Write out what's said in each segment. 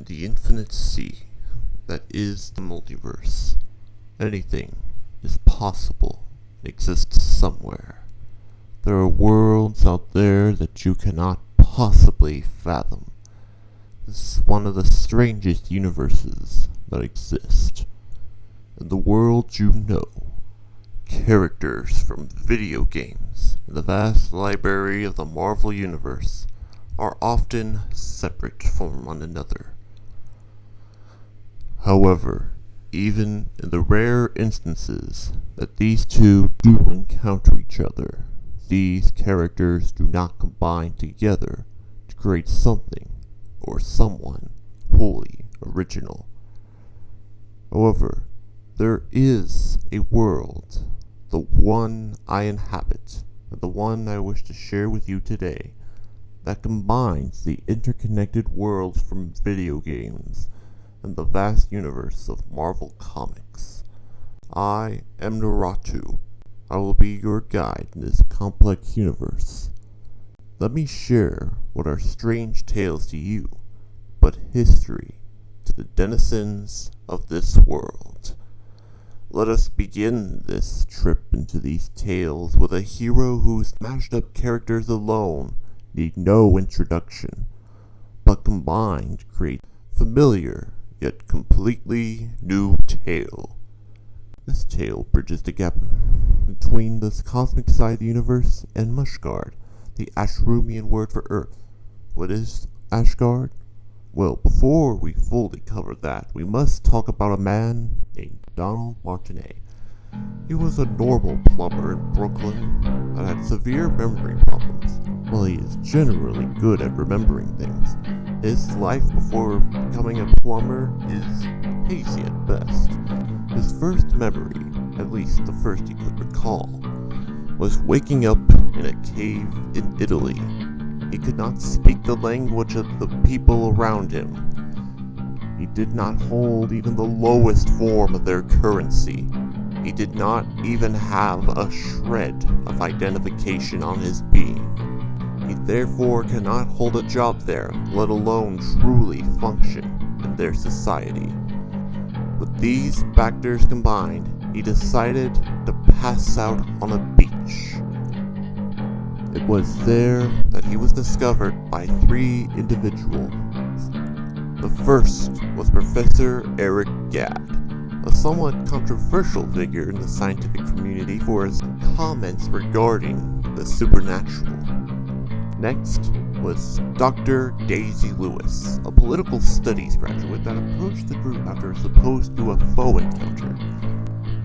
in the infinite sea that is the multiverse. Anything is possible, exists somewhere. There are worlds out there that you cannot possibly fathom. This is one of the strangest universes that exist. In the world you know, characters from video games and the vast library of the Marvel Universe are often separate from one another. However, even in the rare instances that these two do encounter each other, these characters do not combine together to create something or someone wholly original. However, there is a world, the one I inhabit, and the one I wish to share with you today, that combines the interconnected worlds from video games and the vast universe of Marvel Comics. I am Naratu. I will be your guide in this complex universe. Let me share what are strange tales to you, but history to the denizens of this world. Let us begin this trip into these tales with a hero whose smashed up characters alone need no introduction, but combined create familiar yet completely new tale. This tale bridges the gap between the cosmic side of the universe and Mushgard, the Ashrumian word for Earth. What is Asgard? Well, before we fully cover that, we must talk about a man named Donald Martinet. He was a normal plumber in Brooklyn that had severe memory problems. While he is generally good at remembering things, his life before becoming a plumber is hazy at best. His first memory, at least the first he could recall, was waking up in a cave in Italy. He could not speak the language of the people around him. He did not hold even the lowest form of their currency. He did not even have a shred of identification on his being. He therefore cannot hold a job there, let alone truly function in their society. With these factors combined, he decided to pass out on a beach. It was there that he was discovered by three individuals. The first was Professor Eric Gadd, a somewhat controversial figure in the scientific community for his comments regarding the supernatural. Next was Dr. Daisy Lewis, a political studies graduate that approached the group after a supposed UFO encounter.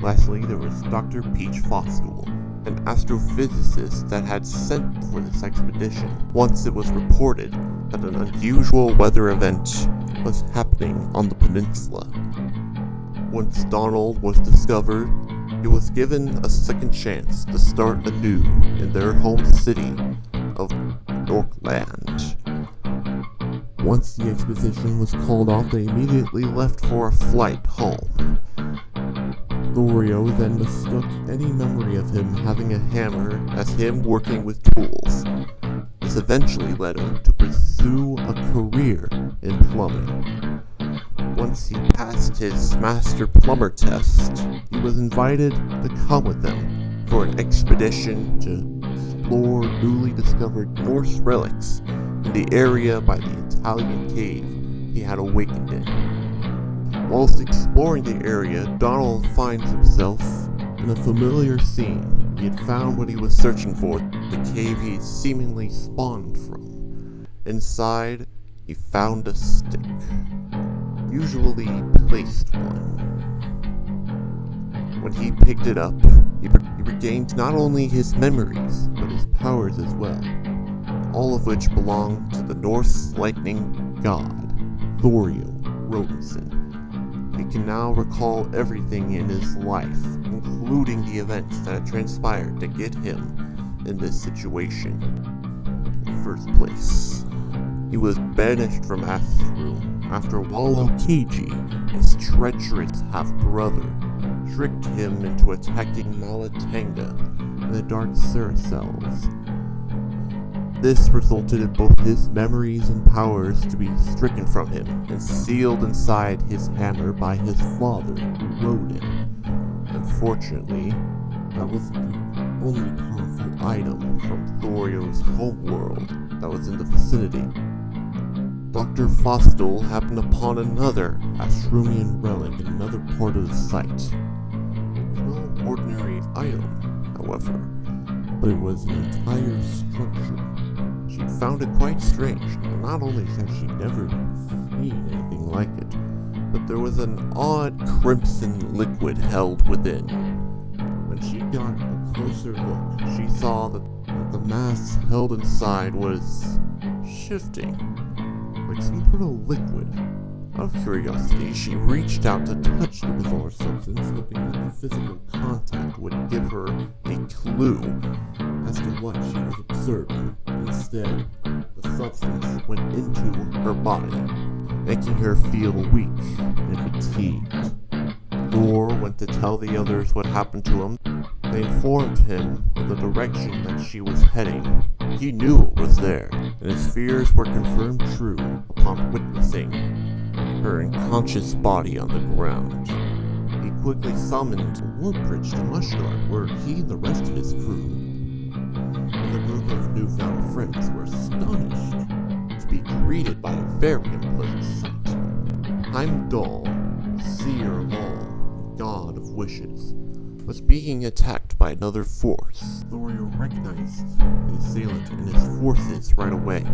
Lastly, there was Dr. Peach Fostool, an astrophysicist that had sent for this expedition once it was reported that an unusual weather event was happening on the peninsula. Once Donald was discovered, he was given a second chance to start anew in their home city of Northland. Once the expedition was called off, they immediately left for a flight home. Thorio then mistook any memory of him having a hammer as him working with tools. This eventually led him to pursue a career in plumbing. Once he passed his master plumber test, he was invited to come with them for an expedition to explore newly discovered Norse relics in the area by the Italian cave he had awakened in. Whilst exploring the area, Donald finds himself in a familiar scene. He had found what he was searching for, the cave he had seemingly spawned from. Inside, he found a stick, usually placed one. When he picked it up, he regained not only his memories, but his powers as well, all of which belonged to the Norse lightning god, Thorio Rodinson. He can now recall everything in his life, including the events that had transpired to get him in this situation in the first place. He was banished from Astrum after Wallo Keiji, his treacherous half-brother, tricked him into attacking Malatanga and the Dark Saracels. This resulted in both his memories and powers to be stricken from him and sealed inside his hammer by his father, who rode him. Unfortunately, that was the only powerful item from Thorio's homeworld that was in the vicinity. Dr. Fostel happened upon another Ashrumian relic in another part of the site. It was no ordinary item, however, but it was an entire structure. She found it quite strange. Not only had she never seen anything like it, but there was an odd crimson liquid held within. When she got a closer look, she saw that the mass held inside was shifting, like some sort of liquid. Out of curiosity, she reached out to touch the bizarre substance, hoping that the physical contact would give her a clue as to what she was observing. Instead, the substance went into her body, making her feel weak and fatigued. Thor went to tell the others what happened to him. They informed him of the direction that she was heading. He knew it was there, and his fears were confirmed true upon witnessing her unconscious body on the ground. He quickly summoned a warp bridge to Mushgard, where he and the rest of his crew and the group of newfound friends were astonished to be greeted by a very unpleasant sight. Heimdall, seer of all, god of wishes, was being attacked by another force. Thorio recognized the assailant and his forces right away.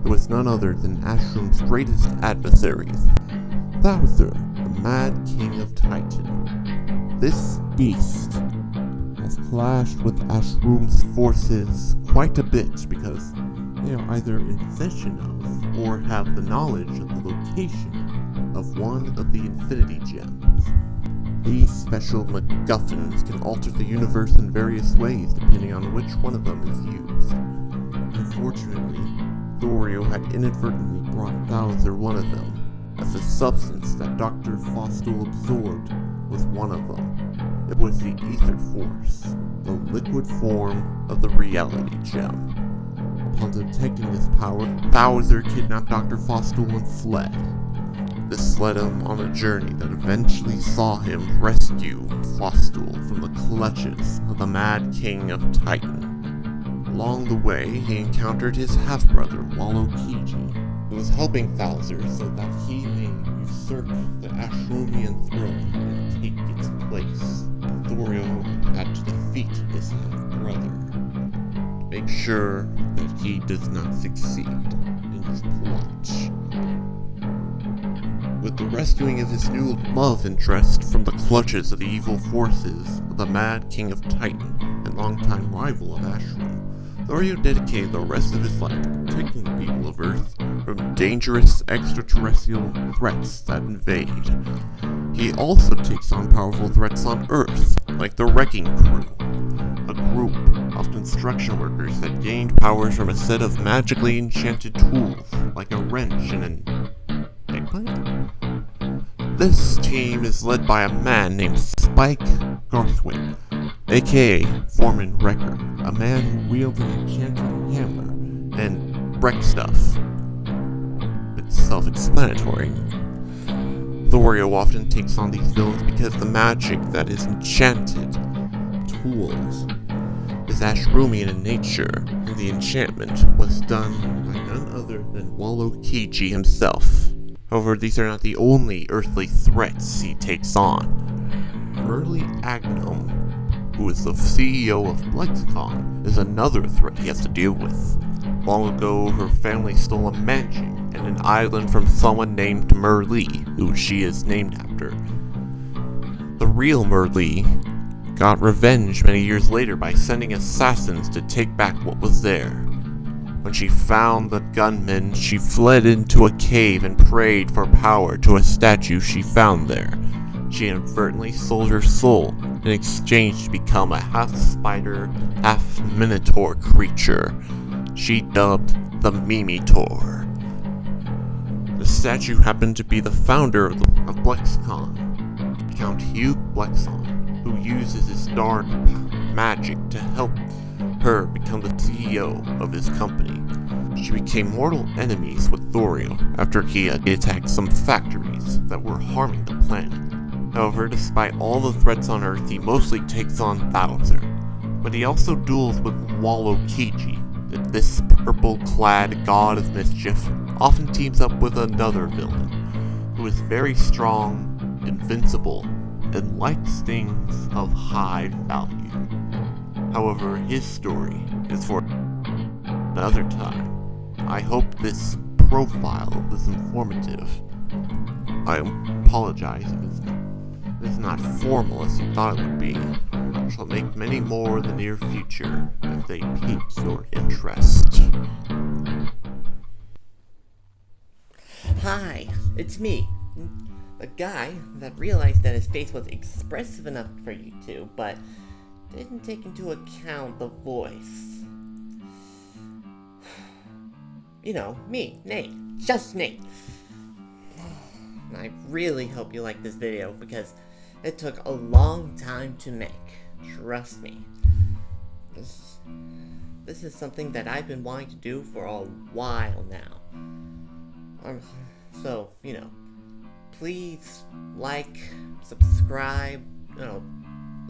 It was none other than Ashrum's greatest adversaries, Thor, the Mad King of Titan. This beast has clashed with Ashrum's forces quite a bit because they are either in possession of or have the knowledge of the location of one of the Infinity Gems. These special MacGuffins can alter the universe in various ways depending on which one of them is used. Unfortunately, Thorio had inadvertently brought Bowser one of them, as the substance that Dr. Fostel absorbed was one of them. It was the Ether Force, the liquid form of the Reality Gem. Upon detecting this power, Bowser kidnapped Dr. Fostel and fled. This led him on a journey that eventually saw him rescue Fostel from the clutches of the Mad King of Titan. Along the way, he encountered his half-brother, Walokiji, who was helping Bowser so that he may usurp the Ashrumian throne and take its place. Thorio had to defeat his half-brother, to make sure that he does not succeed in his plot. With the rescuing of his new love interest from the clutches of the evil forces of the Mad King of Titan and longtime rival of Ashram, Thorio dedicated the rest of his life to protecting the people of Earth from dangerous extraterrestrial threats that invade. He also takes on powerful threats on Earth, like the Wrecking Crew, a group of construction workers that gained powers from a set of magically enchanted tools, like a wrench and an eggplant. This team is led by a man named Spike Garthwick, aka Foreman Wrecker, a man who wields an enchanted hammer and wreck stuff. It's self-explanatory. Thorio often takes on these villains because the magic that is enchanted tools is Ashrumian in nature, and the enchantment was done by none other than Walokiji himself. However, these are not the only earthly threats he takes on. Merly Agnum, who is the CEO of Blexcon, is another threat he has to deal with. Long ago, her family stole a mansion and an island from someone named Merlee, who she is named after. The real Merlee got revenge many years later by sending assassins to take back what was there. When she found the gunmen, she fled into a cave and prayed for power to a statue she found there. She inadvertently sold her soul in exchange to become a half-spider, half-minotaur creature she dubbed the Mimitor. The statue happened to be the founder of Blexcon, Count Hugh Blexon, who uses his dark magic to help her become the CEO of his company. She became mortal enemies with Thorio after he attacked some factories that were harming the planet. However, despite all the threats on Earth, he mostly takes on Bowser. But he also duels with Waluigi. This purple-clad god of mischief often teams up with another villain, who is very strong, invincible, and likes things of high value. However, his story is for another time. I hope this profile is informative. I apologize if it's not formal as you thought it would be. I shall make many more in the near future if they pique your interest. Hi, it's me. A guy that realized that his face was expressive enough for YouTube, but didn't take into account the voice. You know, me, Nate. Just Nate. I really hope you like this video because it took a long time to make. Trust me. This is something that I've been wanting to do for a while now. So, you know, please like, subscribe, you know,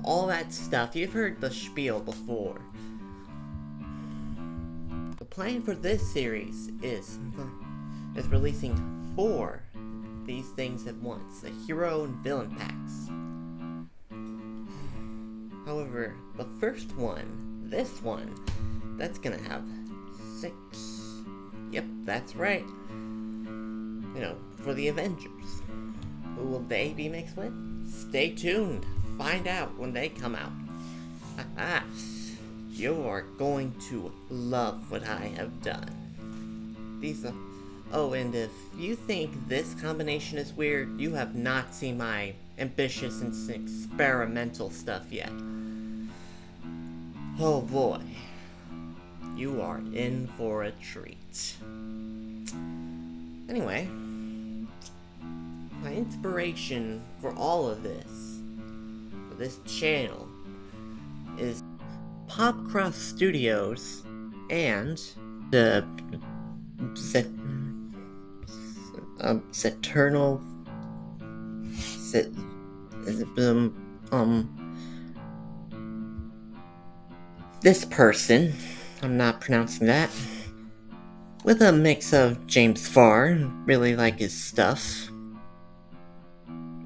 all that stuff. You've heard the spiel before. The plan for this series is releasing 4 these things at once, the hero and villain packs. However, the first one, this one, that's gonna have 6. Yep, that's right. You know, for the Avengers. Who will they be mixed with? Stay tuned. Find out when they come out. Haha. You are going to love what I have done. These are... Oh, and if you think this combination is weird, you have not seen my ambitious and experimental stuff yet. Oh boy. You are in for a treat. Anyway, my inspiration for all of this, for this channel, is Popcross Studios and the Seternal this person, I'm not pronouncing that, with a mix of James Farr, really like his stuff.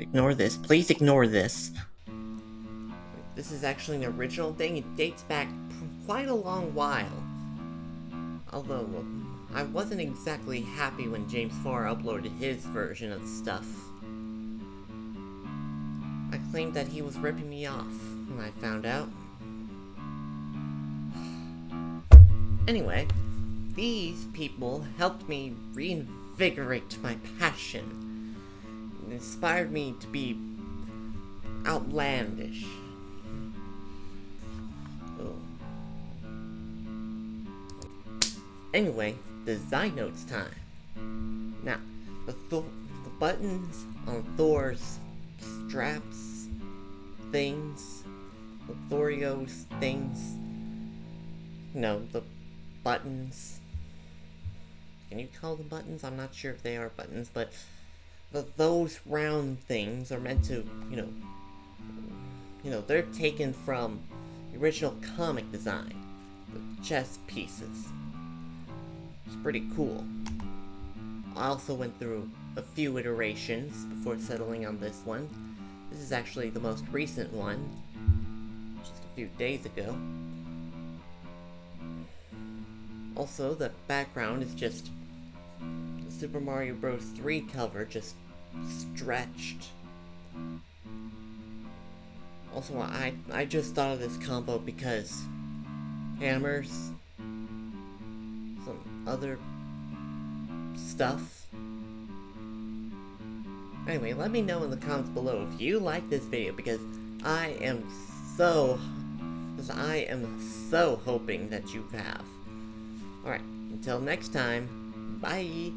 Ignore this, please ignore this. This is actually an original thing, it dates back quite a long while. Although, I wasn't exactly happy when James Farr uploaded his version of stuff. I claimed that he was ripping me off, and I found out. Anyway, these people helped me reinvigorate my passion. It inspired me to be outlandish. Oh. Anyway, design notes time. Now, the buttons on Thor's straps, things, the Thorio's things, you know, the buttons. Can you call them buttons? I'm not sure if they are buttons, but those round things are meant to, you know, they're taken from the original comic design, the chess pieces. It's pretty cool. I also went through a few iterations before settling on this one. This is actually the most recent one, just a few days ago. Also, the background is just the Super Mario Bros. 3 cover, just stretched. Also, I just thought of this combo because hammers, some other stuff. Anyway, let me know in the comments below if you like this video because I am so hoping that you have. Alright, until next time, bye!